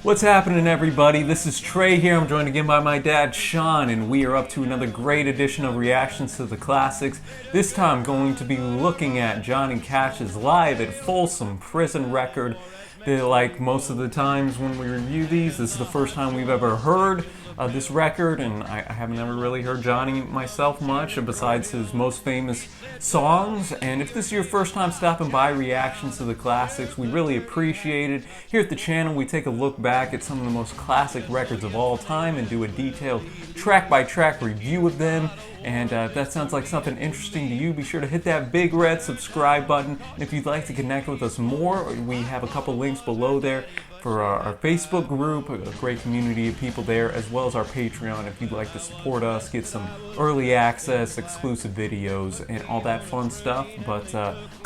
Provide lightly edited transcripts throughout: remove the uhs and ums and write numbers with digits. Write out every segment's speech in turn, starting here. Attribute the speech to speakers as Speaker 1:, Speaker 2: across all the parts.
Speaker 1: What's happening, everybody? This is Trey here. I'm joined again by my dad, Sean, and we are up to another great edition of Reactions to the Classics. This time going to be looking at Johnny Cash's Live at Folsom Prison record. Like most of the times when we review these, this is the first time we've ever heard this record, and I haven't ever really heard Johnny myself much besides his most famous songs. And if this is your first time stopping by Reactions to the Classics, we really appreciate it. Here at the channel, we take a look back at some of the most classic records of all time and do a detailed track-by-track review of them. And if that sounds like something interesting to you, be sure to hit that big red subscribe button. And if you'd like to connect with us more, we have a couple links below there for our Facebook group, a great community of people there, as well as our Patreon if you'd like to support us, get some early access, exclusive videos, and all that fun stuff. But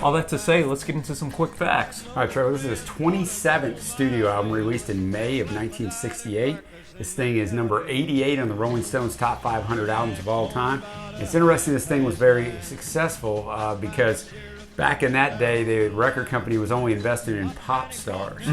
Speaker 1: all that to say, let's get into some quick facts.
Speaker 2: All right, Trevor, this is his 27th studio album released in May of 1968. This thing is number 88 on the Rolling Stones top 500 albums of all time. It's interesting this thing was very successful because back in that day, the record company was only invested in pop stars.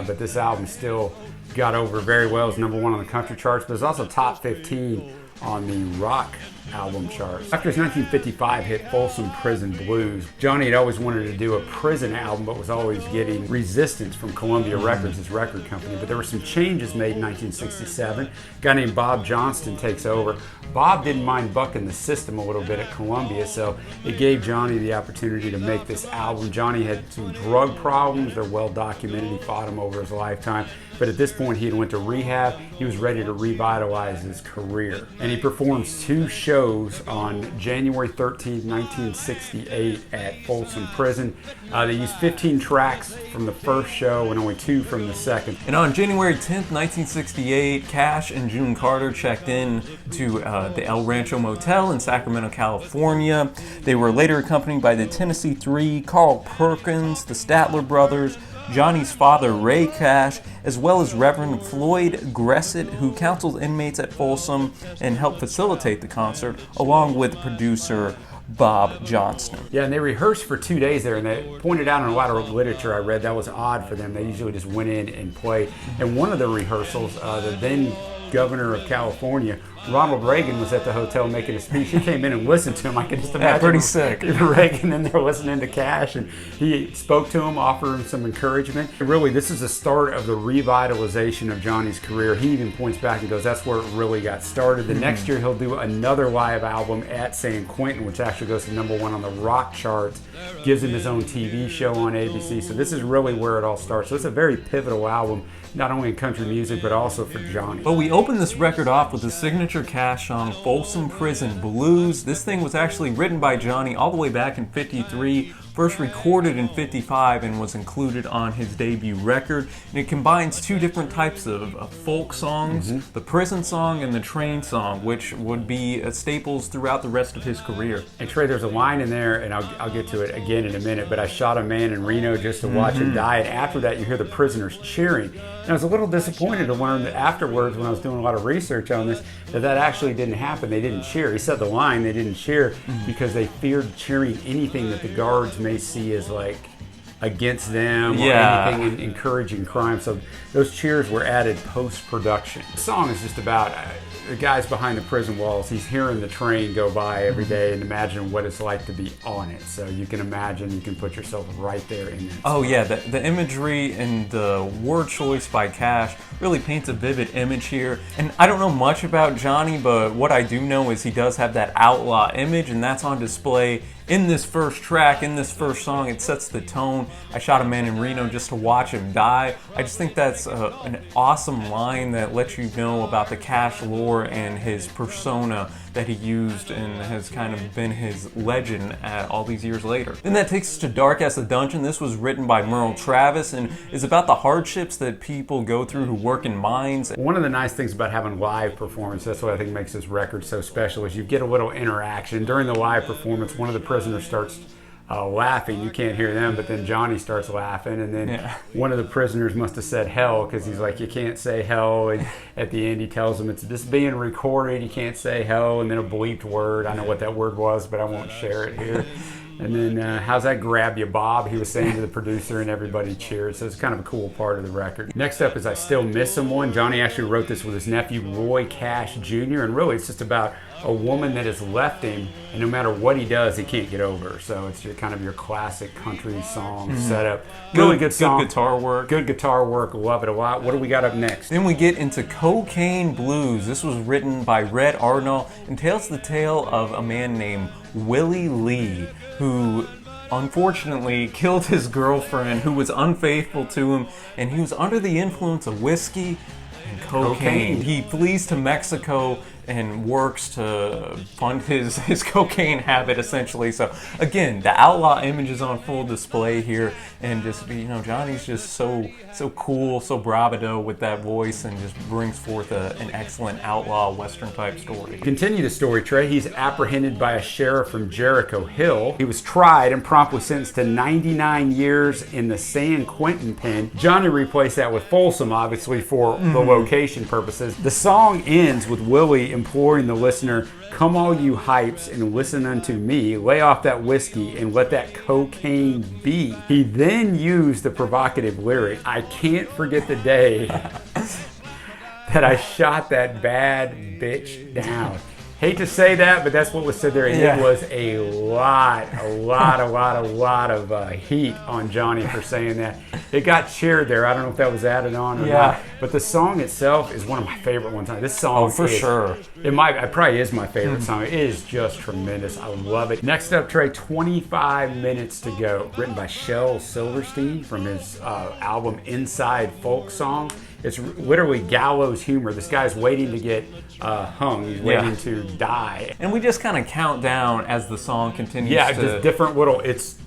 Speaker 2: But this album still got over very well. It was number 1 on the country charts, but it was also top 15 on the rock album charts. After his 1955 hit Folsom Prison Blues, Johnny had always wanted to do a prison album, but was always getting resistance from Columbia Records, his record company. But there were some changes made in 1967. A guy named Bob Johnston takes over. Bob didn't mind bucking the system a little bit at Columbia, so it gave Johnny the opportunity to make this album. Johnny had some drug problems. They're well documented. He fought them over his lifetime. But at this point, he had went to rehab. He was ready to revitalize his career. And he performs 2 shows on January 13, 1968 at Folsom Prison. They used 15 tracks from the first show and only 2 from the second.
Speaker 1: And on January 10th, 1968, Cash and June Carter checked in to the El Rancho Motel in Sacramento, California. They were later accompanied by the Tennessee Three, Carl Perkins, the Statler Brothers, Johnny's father, Ray Cash, as well as Reverend Floyd Gressett, who counseled inmates at Folsom and helped facilitate the concert, along with producer Bob Johnston.
Speaker 2: Yeah, and they rehearsed for 2 days there, and they pointed out in a lot of literature I read that was odd for them. They usually just went in and played. And one of the rehearsals, the then governor of California, Ronald Reagan, was at the hotel making a speech. He came in and listened to him. I can just imagine.
Speaker 1: Yeah, pretty sick.
Speaker 2: Reagan in there listening to Cash, and he spoke to him, offered him some encouragement. Really, this is the start of the revitalization of Johnny's career. He even points back and goes, that's where it really got started. The next year, he'll do another live album at San Quentin, which actually goes to number 1 on the rock charts, gives him his own TV show on ABC. So this is really where it all starts. So it's a very pivotal album, not only in country music, but also for Johnny.
Speaker 1: But we opened this record off with the signature Cash song, Folsom Prison Blues. This thing was actually written by Johnny all the way back in '53, first recorded in '55, and was included on his debut record. And it combines 2 different types of folk songs, the prison song and the train song, which would be staples throughout the rest of his career.
Speaker 2: And Trey, there's a line in there, and I'll get to it again in a minute, but I shot a man in Reno just to watch him die. And after that, you hear the prisoners cheering. And I was a little disappointed to learn that afterwards, when I was doing a lot of research on this, that actually didn't happen. They didn't cheer. He said the line, they didn't cheer because they feared cheering anything that the guards may see as like against them or anything encouraging crime. So those cheers were added post-production. The song is just about the guys behind the prison walls. He's hearing the train go by every day and imagine what it's like to be on it. So you can imagine, you can put yourself right there in it.
Speaker 1: Oh yeah, the imagery and the word choice by Cash really paints a vivid image here. And I don't know much about Johnny, but what I do know is he does have that outlaw image, and that's on display in this first track, in this first song. It sets the tone. I shot a man in Reno just to watch him die. I just think that's an awesome line that lets you know about the Cash lore and his persona that he used and has kind of been his legend all these years later. Then that takes us to Dark as a Dungeon. This was written by Merle Travis and is about the hardships that people go through who work in mines.
Speaker 2: One of the nice things about having live performance, that's what I think makes this record so special, is you get a little interaction. During the live performance, one of the prisoners starts laughing. You can't hear them, but then Johnny starts laughing, and then one of the prisoners must have said hell, because he's like, you can't say hell, and at the end he tells them, it's this being recorded, you can't say hell, and then a bleeped word. I know what that word was, but I won't share it here. And then how's that grab you, Bob? He was saying to the producer, and everybody cheered. So it's kind of a cool part of the record. Next up is I Still Miss Someone. Johnny actually wrote this with his nephew, Roy Cash Jr. And really, it's just about a woman that has left him, and no matter what he does, he can't get over her. So it's just kind of your classic country song setup. Really good song.
Speaker 1: Good guitar work.
Speaker 2: Good guitar work. Love it a lot. What do we got up next?
Speaker 1: Then we get into Cocaine Blues. This was written by Red Arnall and tells the tale of a man named Willie Lee, who unfortunately killed his girlfriend, who was unfaithful to him, and he was under the influence of whiskey and cocaine. He flees to Mexico and works to fund his cocaine habit, essentially. So again, the outlaw image is on full display here, and just, you know, Johnny's just so cool, so bravado with that voice, and just brings forth an excellent outlaw western type story.
Speaker 2: Continue the story, Trey. He's apprehended by a sheriff from Jericho Hill. He was tried and promptly sentenced to 99 years in the San Quentin pen. Johnny replaced that with Folsom, obviously, for the location purposes. The song ends with Willie imploring the listener, "Come all you hypes and listen unto me, lay off that whiskey and let that cocaine be." He then used the provocative lyric, "I can't forget the day that I shot that bad bitch down." Hate to say that, but that's what was said there. And it was a lot of heat on Johnny for saying that. It got cheered there. I don't know if that was added on or not. But the song itself is one of my favorite ones. This song,
Speaker 1: sure.
Speaker 2: It probably is my favorite song. It is just tremendous. I love it. Next up, Trey, 25 Minutes to Go, written by Shel Silverstein from his album Inside Folk Song. It's literally gallows humor. This guy's waiting to get hung. He's waiting to die.
Speaker 1: And we just kind of count down as the song continues.
Speaker 2: Yeah, just different little. It's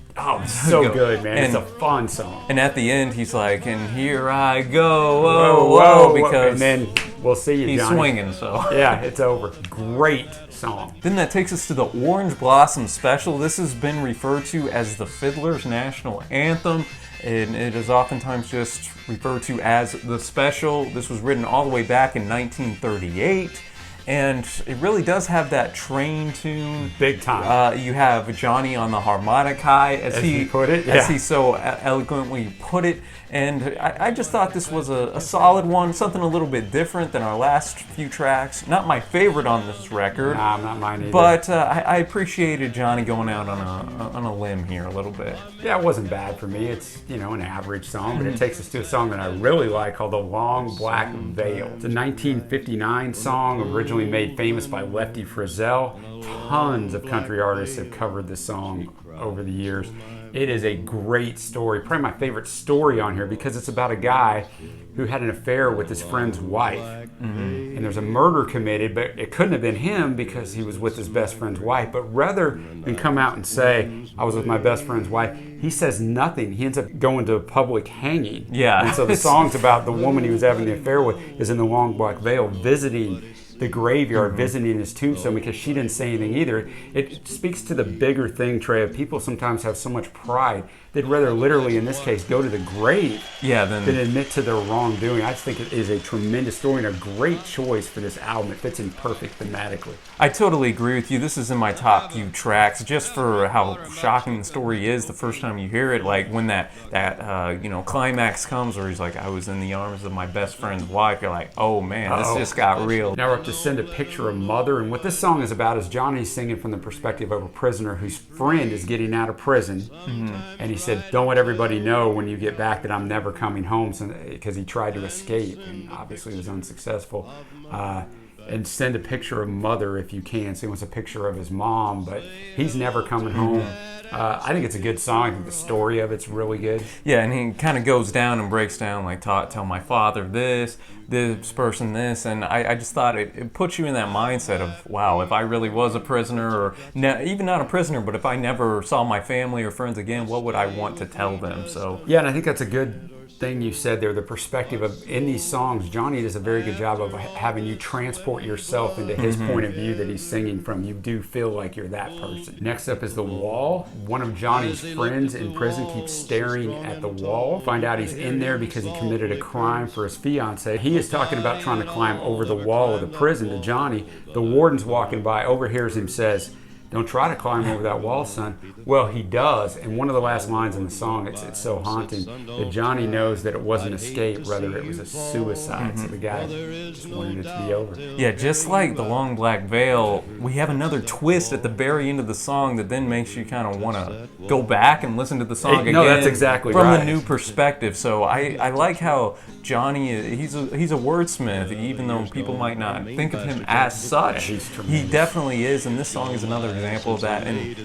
Speaker 2: so good, man. It's a fun song.
Speaker 1: And at the end, he's like, "And here I go, whoa," because
Speaker 2: and then we'll see you,
Speaker 1: he's
Speaker 2: Johnny.
Speaker 1: Swinging. So
Speaker 2: yeah, it's over. Great song.
Speaker 1: Then that takes us to the Orange Blossom Special. This has been referred to as the Fiddler's National Anthem, and it is oftentimes just referred to as the Special. This was written all the way back in 1938. And it really does have that train tune.
Speaker 2: Big time.
Speaker 1: You have Johnny on the harmonica, as he
Speaker 2: put it.
Speaker 1: As he so eloquently put it. And I just thought this was a solid one, something a little bit different than our last few tracks. Not my favorite on this record.
Speaker 2: Nah, not mine either.
Speaker 1: But I appreciated Johnny going out on a limb here a little bit.
Speaker 2: Yeah, it wasn't bad for me. It's, an average song, but it takes us to a song that I really like called The Long Black Veil. It's a 1959 song, originally made famous by Lefty Frizzell. Tons of country artists have covered this song over the years. It is a great story, probably my favorite story on here, because it's about a guy who had an affair with his friend's wife. And there's a murder committed, but it couldn't have been him because he was with his best friend's wife. But rather than come out and say, "I was with my best friend's wife," he says nothing. He ends up going to a public hanging.
Speaker 1: Yeah.
Speaker 2: And so the song's about the woman he was having the affair with is in the Long Black Veil visiting the graveyard, visiting his tombstone, because she didn't say anything either. It speaks to the bigger thing, Trey, of people sometimes have so much pride they'd rather literally, in this case, go to the grave than admit to their wrongdoing. I just think it is a tremendous story and a great choice for this album. It fits in perfect thematically.
Speaker 1: I totally agree with you. This is in my top few tracks, just for how shocking the story is the first time you hear it. Like when that climax comes where he's like, "I was in the arms of my best friend's wife." You're like, "Oh man, this just got real."
Speaker 2: Now we're up to Send a Picture of Mother, and what this song is about is Johnny singing from the perspective of a prisoner whose friend is getting out of prison, and he said, "Don't let everybody know when you get back that I'm never coming home," because he tried to escape and obviously was unsuccessful. And send a picture of Mother if you can. So he wants a picture of his mom, but he's never coming home. I think it's a good song. I think the story of it's really good.
Speaker 1: Yeah, and he kind of goes down and breaks down, like, tell my father this person this, and I just thought it puts you in that mindset of, wow, if I really was a prisoner, or even not a prisoner, but if I never saw my family or friends again, what would I want to tell them? So
Speaker 2: yeah, and I think that's a good thing you said there, the perspective of, in these songs, Johnny does a very good job of having you transport yourself into his point of view that he's singing from. You do feel like you're that person. Next up is The Wall. One of Johnny's friends in prison keeps staring at the wall. Find out he's in there because he committed a crime for his fiance. He is talking about trying to climb over the wall of the prison to Johnny. The warden's walking by, overhears him, says, don't try to climb over that wall, son. Well, he does, and one of the last lines in the song, it's so haunting, that Johnny knows that it wasn't escape, rather it was a suicide, so the guy just wanted it to be over.
Speaker 1: Yeah, just like The Long Black Veil, we have another twist at the very end of the song that then makes you kind of want to go back and listen to the song again.
Speaker 2: No, that's exactly
Speaker 1: from
Speaker 2: right.
Speaker 1: the new perspective. So I like how Johnny, he's a wordsmith, even though people might not think of him as such. He definitely is, and this song is another example of that, and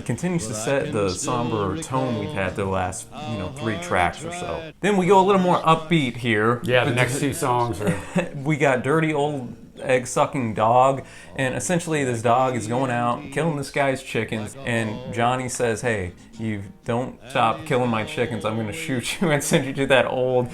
Speaker 1: continues to set the somber tone we've had the last 3 tracks or so. Then we go a little more upbeat here.
Speaker 2: Yeah, the next 2 songs are...
Speaker 1: We got Dirty Old Egg-Sucking Dog, and essentially this dog is going out, killing this guy's chickens, and Johnny says, hey, you don't stop killing my chickens, I'm going to shoot you and send you to that old,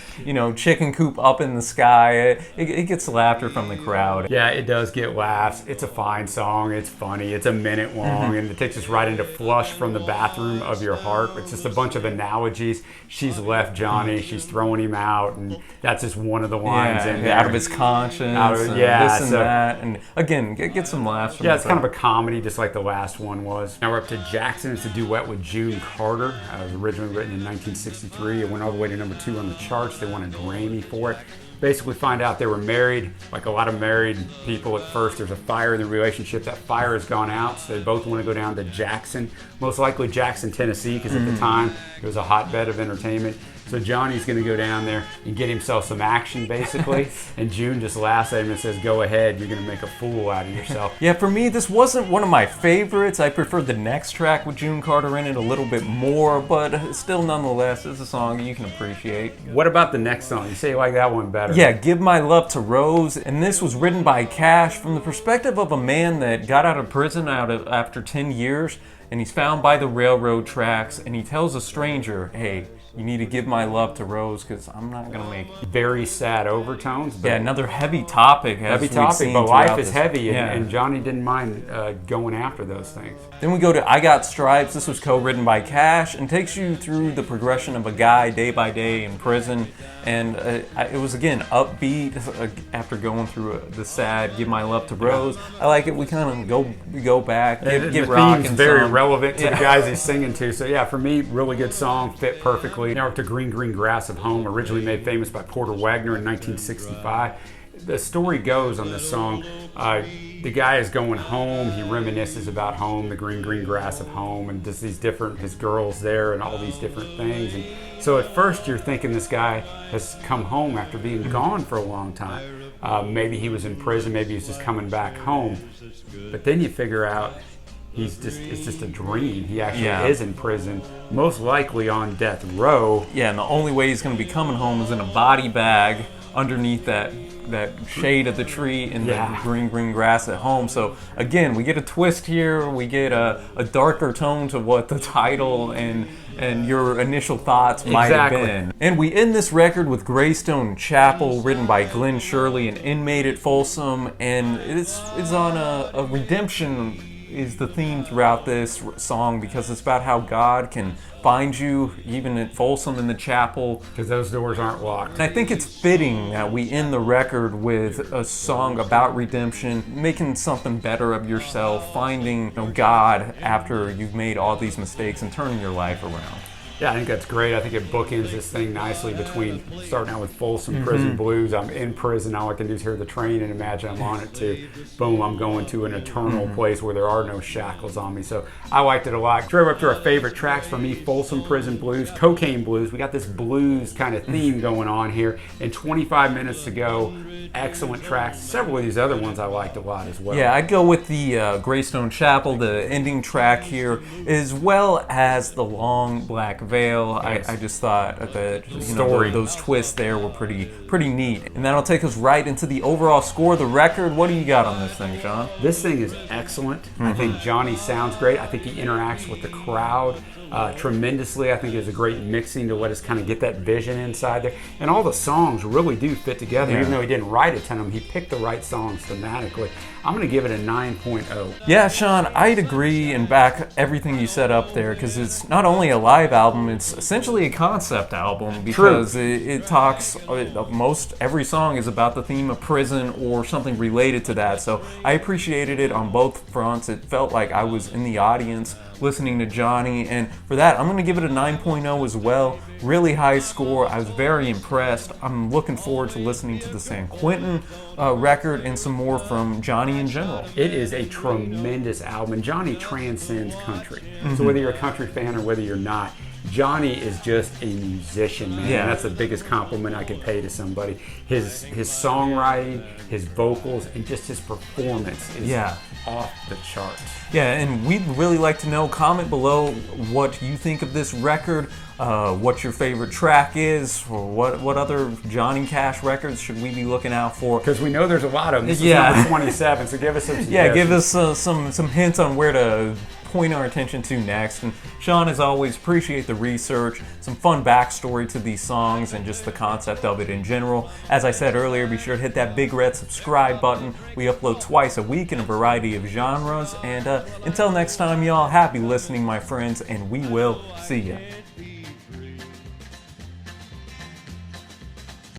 Speaker 1: chicken coop up in the sky. It gets laughter from the crowd.
Speaker 2: Yeah, it does get laughs. It's a fine song. It's funny. It's a minute long, and it takes us right into Flush from the Bathroom of Your Heart. It's just a bunch of analogies. She's left Johnny. She's throwing him out, and that's just one of the lines in there.
Speaker 1: Out of his conscience, this and that. And again, get some laughs from
Speaker 2: it's kind of a comedy, just like the last one was. Now we're up to Jackson. It's a duet with June Carter. It was originally written in 1963. It went all the way to number 2 on the charts. They won a Grammy for it. Basically find out they were married. Like a lot of married people at first, there's a fire in the relationship. That fire has gone out, so they both want to go down to Jackson, most likely Jackson, Tennessee, because at the time it was a hotbed of entertainment. So Johnny's going to go down there and get himself some action, basically. And June just laughs at him and says, go ahead, you're going to make a fool out of yourself.
Speaker 1: Yeah, for me, this wasn't one of my favorites. I preferred the next track with June Carter in it a little bit more, but still, nonetheless, it's a song you can appreciate.
Speaker 2: What about the next song? You say you like that one better.
Speaker 1: Yeah, Give My Love to Rose. And this was written by Cash from the perspective of a man that got out of prison after 10 years, and he's found by the railroad tracks, and he tells a stranger, hey, you need to give my love to Rose because I'm not going to make it.
Speaker 2: Very sad overtones. But
Speaker 1: yeah, another heavy topic.
Speaker 2: But life is heavy, and Johnny didn't mind going after those things.
Speaker 1: Then we go to I Got Stripes. This was co-written by Cash and takes you through the progression of a guy day by day in prison. And it was, again, upbeat after going through the sad Give My Love to Rose. I like it. We kind of go back, get rocking.
Speaker 2: The theme's very relevant to the guys he's singing to. So yeah, for me, really good song, fit perfectly. Now up to Green Green Grass of Home, originally made famous by Porter Wagoner in 1965. The story goes on this song, the guy is going home, he reminisces about home, the green, green grass of home, and just his girls there and all these different things. And so at first you're thinking this guy has come home after being gone for a long time. Maybe he was in prison, maybe he's just coming back home. But then you figure out it's just a dream. He actually is in prison, most likely on death row.
Speaker 1: Yeah, and the only way he's going to be coming home is in a body bag underneath that shade of the tree in the green, green grass at home. So again, we get a twist here. We get a darker tone to what the title and your initial thoughts might have been. And we end this record with Greystone Chapel, written by Glenn Shirley, an inmate at Folsom, and it's on a redemption is the theme throughout this song, because it's about how God can find you even at Folsom in the chapel,
Speaker 2: because those doors aren't locked.
Speaker 1: And I think it's fitting that we end the record with a song about redemption, making something better of yourself, finding God after you've made all these mistakes and turning your life around.
Speaker 2: Yeah, I think that's great. I think it bookends this thing nicely between starting out with Folsom Prison Blues. I'm in prison. All I can do is hear the train and imagine I'm on it to, boom, I'm going to an eternal place where there are no shackles on me. So I liked it a lot. Straight up to our favorite tracks for me, Folsom Prison Blues, Cocaine Blues. We got this blues kind of theme going on here. And 25 minutes to go. Excellent tracks. Several of these other ones I liked a lot as well.
Speaker 1: Yeah, I'd go with the Greystone Chapel, the ending track here, as well as the Long Black Veil. Yes. I just thought that those twists there were pretty neat. And that'll take us right into the overall score of the record. What do you got on this thing, Sean?
Speaker 2: This thing is excellent. I think Johnny sounds great. I think he interacts with the crowd tremendously. I think there's a great mixing to let us kind of get that vision inside there. And all the songs really do fit together. Even though he didn't write a ton of them, he picked the right songs thematically. I'm going to give it a 9.0.
Speaker 1: Yeah, Sean, I'd agree and back everything you said up there, because it's not only a live album, it's essentially a concept album, because it talks, most every song is about the theme of prison or something related to that. So I appreciated it on both fronts. It felt like I was in the audience listening to Johnny, and for that I'm going to give it a 9.0 as well. Really high score. I was very impressed. I'm looking forward to listening to the San Quentin record and some more from Johnny in general.
Speaker 2: It is a tremendous album, and Johnny transcends country. So whether you're a country fan or whether you're not, Johnny is just a musician, man.
Speaker 1: Yeah.
Speaker 2: And that's the biggest compliment I could pay to somebody. His songwriting, his vocals, and just his performance is off the charts.
Speaker 1: Yeah, and we'd really like to know, comment below what you think of this record, what your favorite track is, or what other Johnny Cash records should we be looking out for.
Speaker 2: Because we know there's a lot of them. This is number 27, so give us some suggestions.
Speaker 1: Yeah, give us some hints on where to point our attention to next. And Sean, as always, appreciate the research, some fun backstory to these songs, and just the concept of it in general. As I said earlier, be sure to hit that big red subscribe button. We upload twice a week in a variety of genres. And until next time, y'all, happy listening, my friends, and we will see ya.